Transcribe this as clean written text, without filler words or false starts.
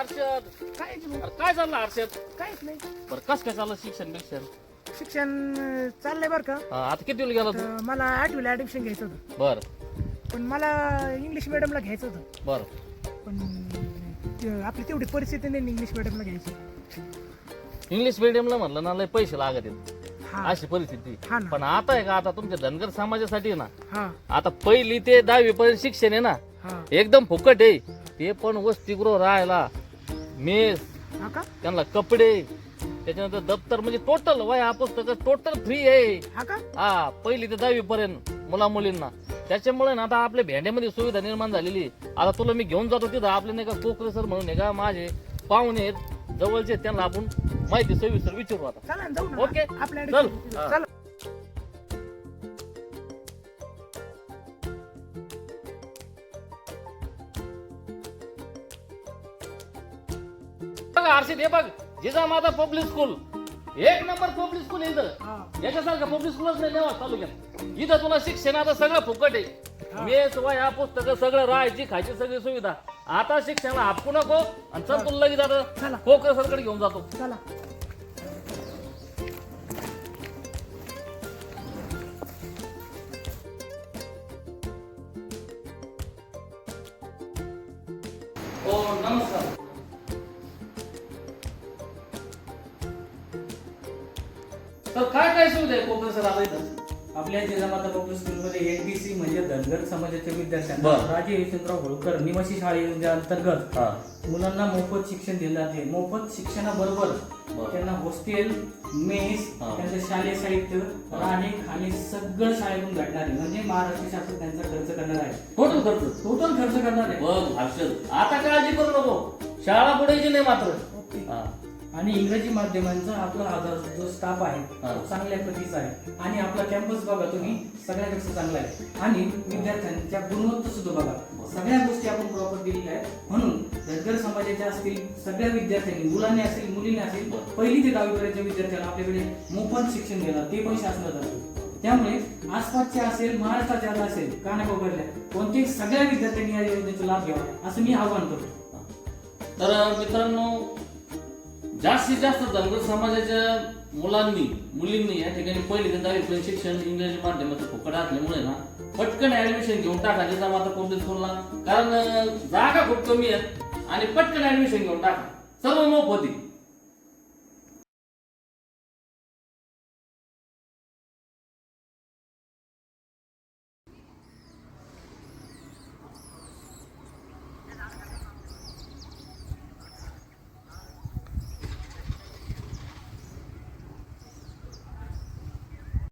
हर्षद, काय अरे काय चाललं हर्षद? काहीच नाही. बरं कस काय चाललं शिक्षण बिक्षण? शिक्षण चाललंय बरं का. आता किती वेळ गेला तू? तर मला 8वीला ऍडमिशन घ्यायचं होतं, बर पण मला इंग्लिश मिडियमला घ्यायचं होतं. बर पण आपली तेवढी परिस्थिती नाही इंग्लिश मिडियमला घ्यायची. इंग्लिश मिडियमला म्हणलं ना लय पैसे लागत आहेत, हा अशी परिस्थिती. हा ना. पण आता आहे का, आता तुमच्या धनगर समाजासाठी ना हा आता 1ली ते 10वी पर्यंत शिक्षण आहे ना हा एकदम फुकट आहे. ते पण वसतिगृह राहायला, मेस, हा का. त्यांना कपडे, त्याच्यानंतर दप्तर, म्हणजे टोटल वह्या पुस्तकं टोटल फ्री आहे. हा का. हा 1ली ते 10वी पर्यंत मुला मुलींना. त्याच्यामुळे ना आता आपल्या भेंड्यामध्ये सुविधा निर्माण झालेली आहे. आता तुला मी घेऊन जातो तिथं, आपले नाही का कोकरे सर म्हणून आहे का माझे पाहुणे आहेत जवळचे, त्यांना आपण माहिती सविस्तर विचारू आता. चला ना, जाऊ ना. ओके. आपल्या चल. ऍडमिशन हा. चला. बघ हर्षित, हे बघ जिजामाता पब्लिक स्कूल, एक नंबर पब्लिक स्कूल आहे इथं. हा. याच्यासारखं पब्लिक स्कूलच नाही नेवा तालुक्यात. इथं तुला शिक्षण आता सगळं फुकट आहे. मेस, वह्या, पुस्तकं सगळं, राहायची खायची सगळी सुविधा. आता शिक्षणाला हापकू नको आणि चल तुला लगेच चला. आता कोकरे सरकडे घेऊन जातो. चला. हो नमस्कार. तर काय काय सुविधा आहे कोकरे सर आता इथं? आपल्या जिजामाता पब्लिक स्कूलमध्ये एनबीसी म्हणजे धनगर समाजाच्या विद्यार्थ्यांना बरं. राजे यशवंतराव होळकर निवासी शाळेच्या अंतर्गत मुलांना मोफत शिक्षण दिले जाते. मोफत शिक्षणाबरोबर त्यांना हॉस्टेल, मेस, त्यांचं शालेय साहित्य, राहणे खाणे सगळं शाळेतून भेटणार आहे. म्हणजे महाराष्ट्र शासन त्यांचा खर्च करणार आहे. टोटल खर्च. टोटल खर्च करणार आहे. बघ हर्षद, आता काळजी करू नको, शाळा बुडायची नाही मात्र. ओके. हा. आणि इंग्रजी माध्यमांचा आपला हा जो स्टाफ आहे हा. तो चांगल्या प्रतीचा आहे. आणि आपला कॅम्पस बघा तुम्ही सगळ्यापेक्षा चांगला आहे. आणि विद्यार्थ्यांच्या गुणवत्ता सुद्धा बघा, सगळ्या गोष्टी आपण प्रॉपर दिलेल्या आहेत. म्हणून धनगर समाजाच्या असतील सगळ्या विद्यार्थ्यांनी, मुलांनी असेल मुलींनी असेल, 1ली ते 10वी पर्यंतच्या विद्यार्थ्यांना आपल्याकडे मोफत शिक्षण देणार, ते पण शासनात. त्यामुळे आसपासच्या असेल, महाराष्ट्राच्या असेल, कानाकोपऱ्यातल्या कोणत्याही सगळ्या विद्यार्थ्यांनी या योजनेचा लाभ घ्यावा असं मी आवाहन करतो. तर मित्रांनो, जास्तीत जास्त धनगर समाजाच्या मुलांनी मुलींनी या ठिकाणी 1ली ते 10वी पर्यंत शिक्षण इंग्रजी माध्यमाचं फुकट असल्यामुळे ना पटकन ऍडमिशन घेऊन टाका जिजामाता पब्लिक स्कूलला. कारण जागा खूप कमी आहेत आणि पटकन ऍडमिशन घेऊन टाका, सर्व मोफत आहे.